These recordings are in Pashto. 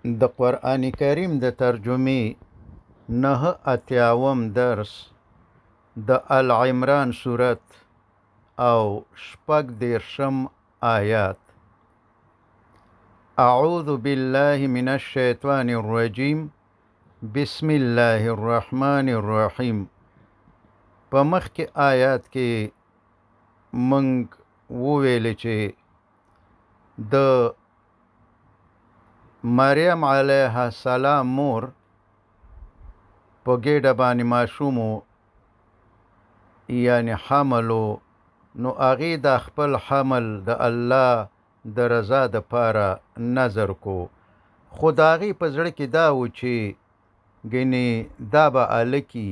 د قرآن کریم د ترجمې 89 درس د آل عمران سورت او شپږ دېرشم آیات. اعوذ بالله من الشیطان الرجیم بسم الله الرحمن الرحیم. په مخکې آیات کې منږ وویل چې د مریم علیه السلام مور په ګېډه باندې ماشومو یعنی حملو، نو هغې د خپل حمل د الله د رضا دپاره نظر کو، خو د هغې په زړه کې دا و چې ګنې دا به هلکي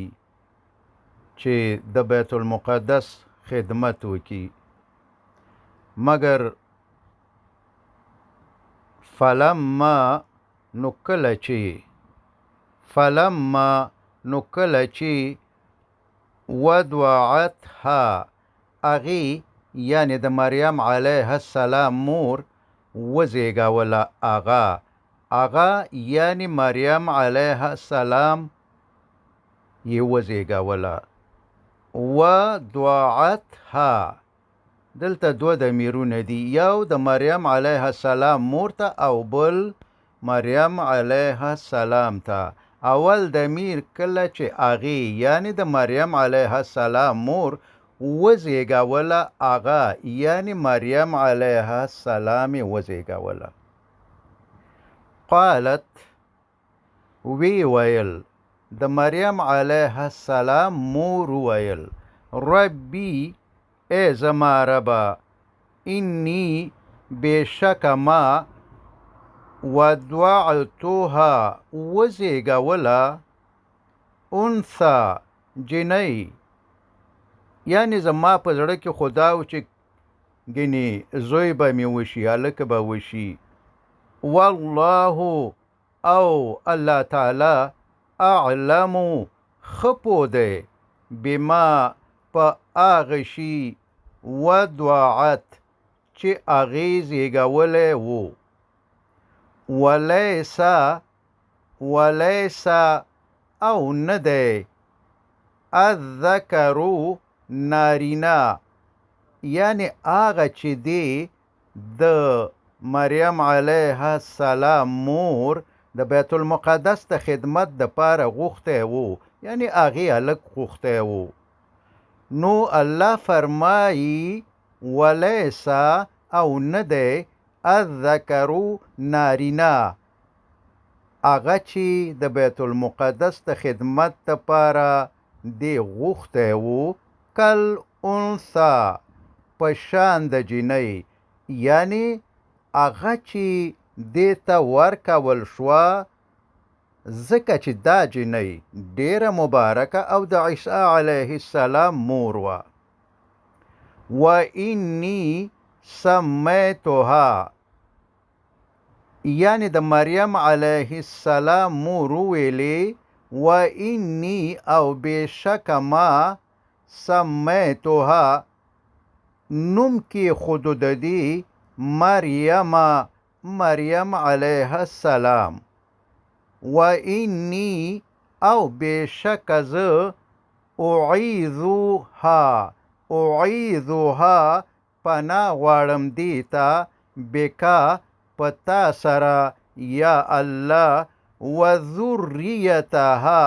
چې د بیت المقدس خدمت وکړي. مګر فلما نو کله چې ودوعتها هغې یعنی د مریم علیه السلام مور وزیږوله، هغه یعنی مریم علیه السلام یې وزیږوله. ودوعتها دلته دوه ضمیرونه دي، یو د مریم علیه السلام مور ته او بل مریم علیه السلام ته. اول ضمیر کله چې هغې یعنی د مریم علیه السلام مور وزیږوله، هغه یعنی مریم علیه السلام یې وزیږوله. قالت وی ویل، د مریم علیه السلام مور ویل، ربی ای زما ربه، انی بېشکه ما وضعتها وزیږوله انثی جنۍ، یعنی زما په زړه کې خو دا و چې ګنې زوی به مې وشي، هلک به وشي. والله او الله تعالی اعلمو ښه پوه دی، بما په هغه شي وضعت چې هغې زیږولی و. ولیس او نه دی الذکرو نارینا، یعنی هغه چې دی د مریم علیه السلام مور د بیت المقدس د خدمت دپاره غوښتی و، یعنی هغې هلک غوښتی و. نو الله فرمایي ولیس او نه دی الذکرو نارینا، هغه چې د بیت المقدس د خدمت دپاره دی غوښتی و، کل انثی په شان د جنۍ، یعنی هغه چې دې ته ورکول شوه ځکه چې دا جنۍ ډیره مبارکه او د عیسی علیه السلام مور وه. و انی سمیتها، یعنی د مریم علیه السلام مور وویلې، و انی او بېشکه ما سمیتها نوم کې خودو د دې مریم علیه السلام. و انی او بېشکه زه اعیذها پناه غواړم دې ته، بکا په تا سره یا الله، وذریتها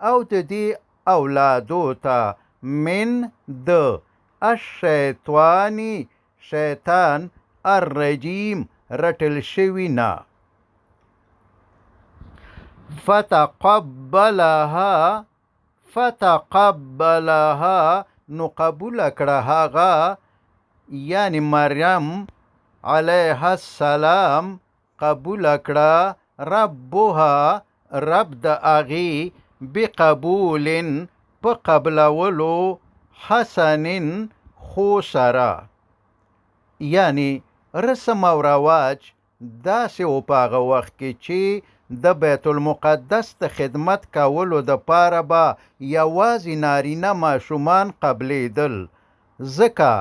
او د دې اولادو ته، من د الشیطان شیطان الرجیم رټل شوي نه. فتقبلها نو قبوله کړه هغه یعنی مریم علیه السلام قبوله کړه، ربها رب د هغې، بقبول په قبلولو، حسن خو سره، یعنی رسم او رواج داسې و په هغه وخت کې چې د بیت المقدس د خدمت کولو دپاره به یوازې نارینه ماشومان قبلیدل، ځکه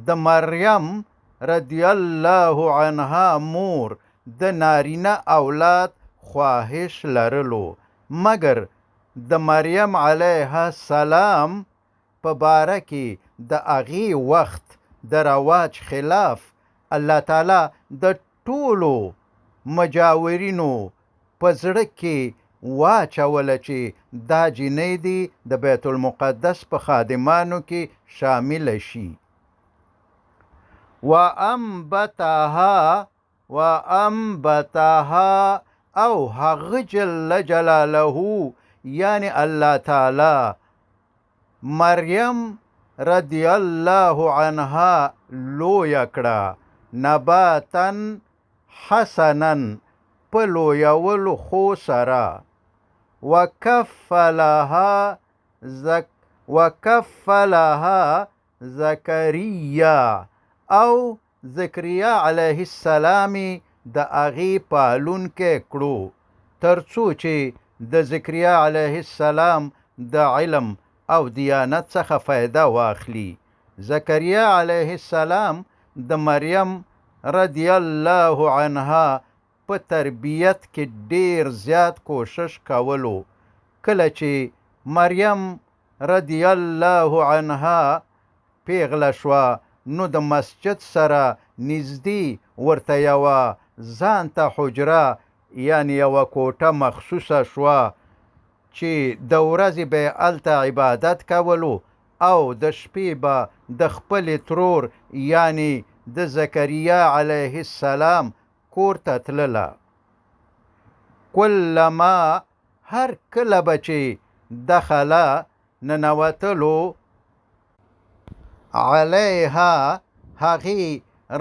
د مریم رضی الله عنها مور د نارینه اولاد خواهش لرلو، مګر د مریم علیه السلام په باره کې د هغې وخت د رواج خلاف الله تعالی د ټولو مجاورینو په زړه کې واچوله چې دا جینۍ دې د بیت المقدس په خادمانو کې شامله شي. وانبتها او هغه جل جلاله یعنی الله تعالی مریم رضی الله عنها لویه کړه نباتا حسنا په لویولو خو سره وکفلها زکریا او زکریا علیه السلام د هغې پالونکی کړو تر څو چې د زکریا علیه السلام د علم او دیانت څخه فایده واخلي. زکریا علیه السلام د مریم رضی الله عنها په تربیت کې ډیر زیات کوشش کولو. کله چې مریم رضی الله عنها پیغله شوه نو د مسجد سره نږدې ورته یوه ځان ته حجره یعنی یوه کوټه مخصوصه شوه چې د ورځې به یې هلته عبادت کولو او د شپې به د خپلې ترور یعنی د زکریا علیه السلام کور ته تلله. کلما هر کله به چې دخله ننوتلو علیها هغې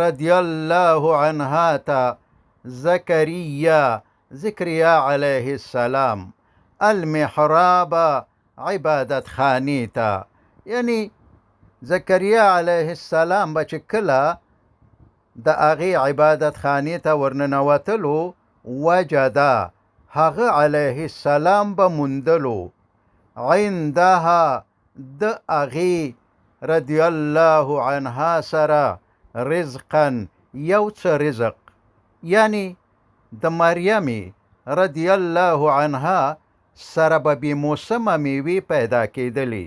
رضی الله عنها ته زکریا علیه السلام المحراب عبادت خانی ته یعنی زکریا علیه السلام به چې کله د هغې عبادت خانې ته ورننوتلو وجده هغه علیه السلام به موندلو عندها د هغې رضی الله عنها سره رزقا یو څه رزق یعنی د مریم رضی الله عنها سره به بې موسمه میوې پیدا کېدلې.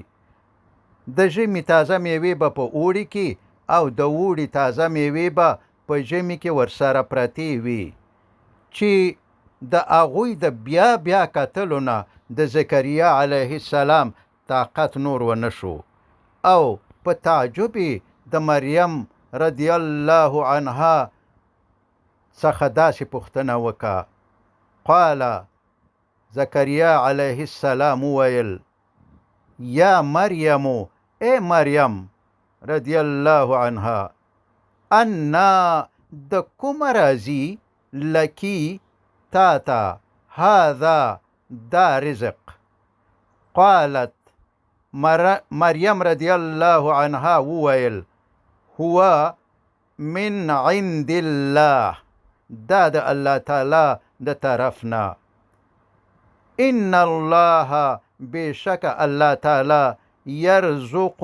د ژمي تازه میوې به په اوړي کې او د اوړي تازه میوې به په ژمي کې ورسره پرتې وي چې د هغوی د بیا کتلو نه د زکریا علیه السلام طاقت نور ونه شو او په تعجب د مریم رضی الله عنها څخه داسې پوښتنه وکړه. قال زکریا علیه السلام وویل یا مریم ای مریم رضی الله عنها انا د کومه راځي لکی تا ته هذا دا رزق. قالت مریم رضی الله عنها وویل هو من عند الله دا د الله تعالی د طرفنا. ان الله بشک الله تعالی یرزق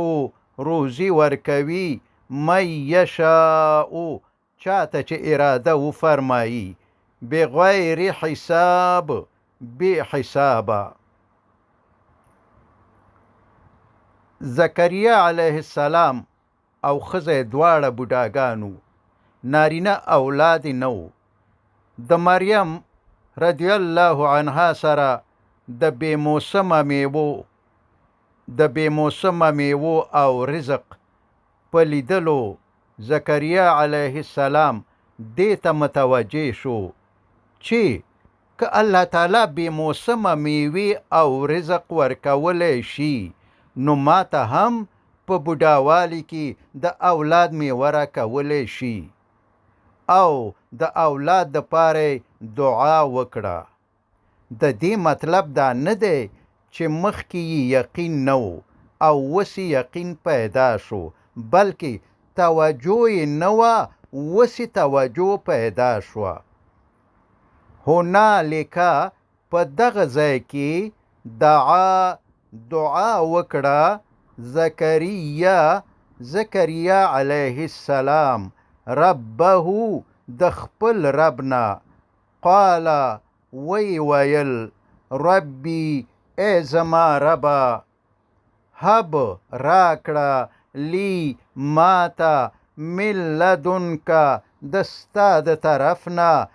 روزی ورکوي من یشاء چاته چې اراده وفرمایي بغیر حساب بی حسابه. زکریا علیه السلام او ښځه دواړه بوډاګانو نارینه اولاد نه و. د مریم رضی الله عنها سره د بې موسمه میوو او رزق په لیدلو زکریا علیه السلام دې ته متوجه شو چې که الله تعالی بې موسمه میوې او رزق ورکولی شي نو ما ته هم په بوډاوالي کې د اولاد میوه راکولی شي او د اولاد دپاره دعا وکړه. د دې مطلب دا نه دی چې مخکې یې یقین نه و او اوس یقین پیدا شو بلکې توجه یې نه وه اوس توجه پیدا شوه. هنالک په دغه ځای کې دعا وکړه زکریا علیه السلام ربه د خپل ربنا. قال ویل ربي ای زما ربا، هب راکړه لی ماته من لدنکه دستا د طرفنا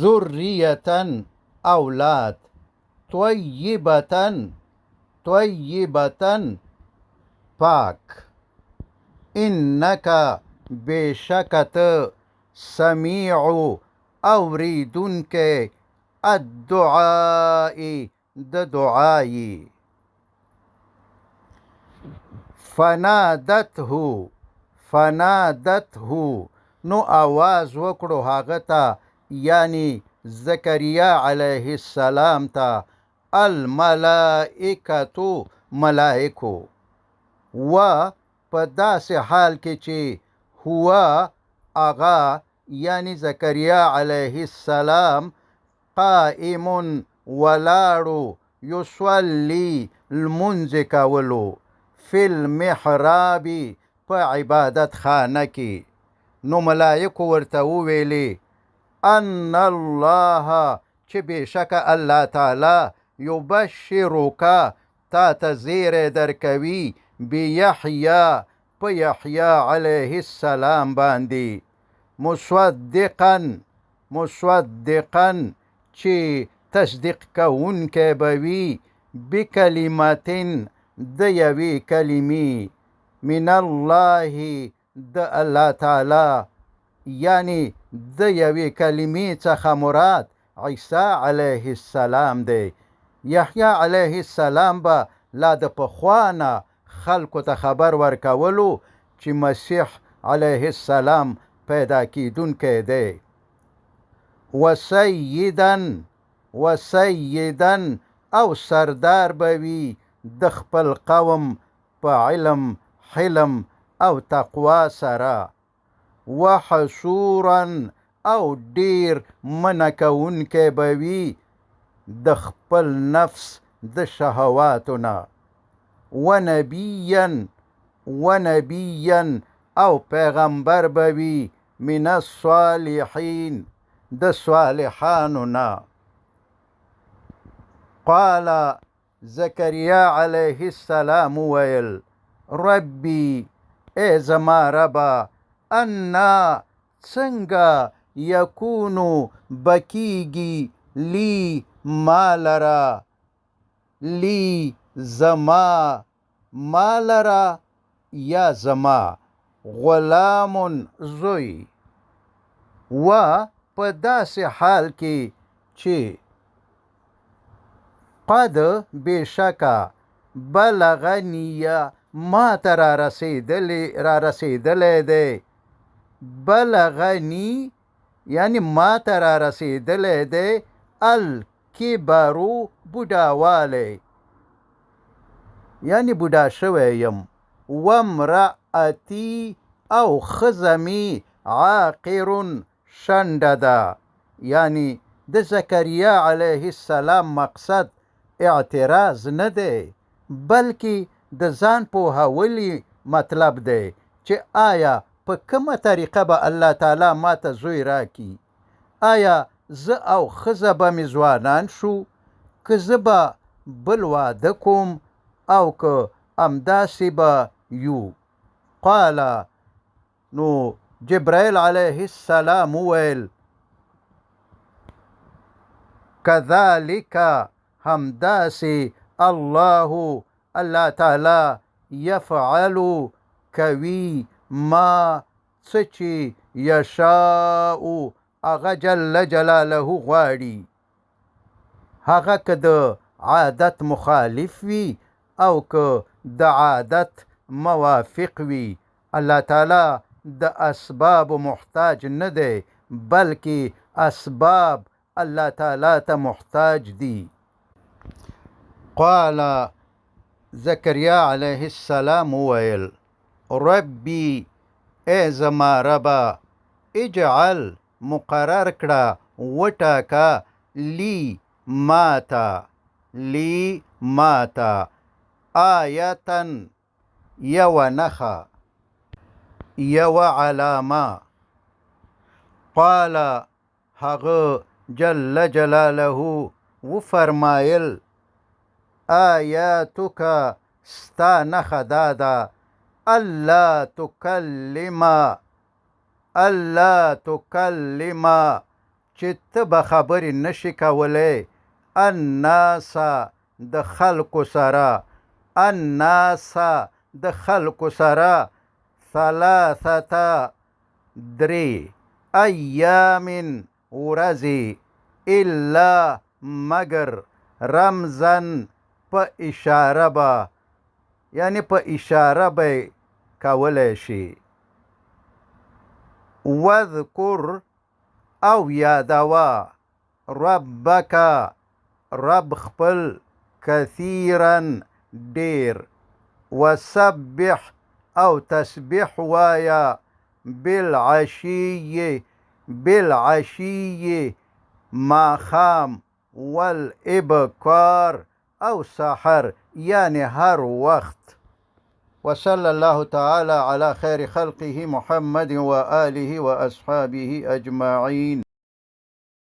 ذریة اولاد طیبة پاک. انک بشکت سمیع اوریدونکی الدعاء د دعایی. فنادته نو آواز وکړو هغه ته، یعنی زکریا علیه السلام ته، الملائکتو ملائکو، و په داسې حال کې چې هو اغا یعنی زکریا علیه السلام قائم ولاړو یصلی لمونځ کولو فی المحراب په عبادت خانه کې. نو ملائکو ورته وویلې ان الله چې بېشکه الله تعالی یبشرک تا ته زیری درکوي بیحیا په یحیا علیه السلام باندې، مصدقا چې تصدیق کوونکی به وي بکلمتن د یوې کلمې من الله د الله تعالی، یعنی د یوې کلمې څخه مراد عیسی علیه السلام دی. یحیی علیه السلام به لا د پخوانه خلکو ته خبر ورکولو چې مسیح علیه السلام پیدا کیدونکی دی. وسیدا او سردار به وي د خپل قوم په علم، حلم او تقوا سره. وحصورا او ډیر منع کوونکی به وي د خپل نفس د شهواتونه. ونبیا او پیغمبر به وي من الصالحین د صالحانو نه. قال زکریا علیه السلام ویل ربي ای زما ربا، انا څنګه یکونو بکیږي لی مالرا، لی زما مالرا یا زما غلام زوی، و په داسې حال کې چې قد بېشکه بلغنیه ما ته را رسېدلی دی. بلغنی یعنی ما ته را رسېدلی دی الکبرو بوډاوالی، یعنی بوډا شوی یم. وامرأتي او ښځه مې عاقر شنډه ده. یعنی د زکریا علیه السلام مقصد اعتراض نه دی، بلکې د ځان پوهولی مطلب دی چې آیا په کومه طریقه به الله تعالی ما ته زوی راکړي. آیا زه او ښځه به مې ځوانان شو، که زه به بل واده کوم، او که همداسې به یو. قال نو جبرائیل علیه السلام وویل کذلک همداسې الله تعالی یفعل کوي ما څه چې یشاء هغه جل جلاله غواړي. هغه که د عادت مخالف وي او که د عادت موافق وي، الله تعالی د اسباب محتاج نه دی، بلکې اسباب الله تعالی ته محتاج دي. قال زکریا علیه السلام وویل ربي ای زما ربا، اجعل مقرر کړه وټاکه لی ماته آیتن یوه نښه یو علامه. قال هغه جل جلاله وفرمایل آیاتک ستا نښه دا ده الله تکلم چې ته به خبرې نشي کولی الناس د خلکو سره ثلاثه درې ایام ورځې الا مگر رمزن په اشاره به یعنی په اشاره به کولی شي. وذکر او یادوه ربک رب خپل کثیرا ډیر وسبح او تسبیح وایا بالعشی ماخام والابکار او سحر یعنی هر وقت. وصلى الله تعالى على خير خلقه محمد وآله وأصحابه أجمعين.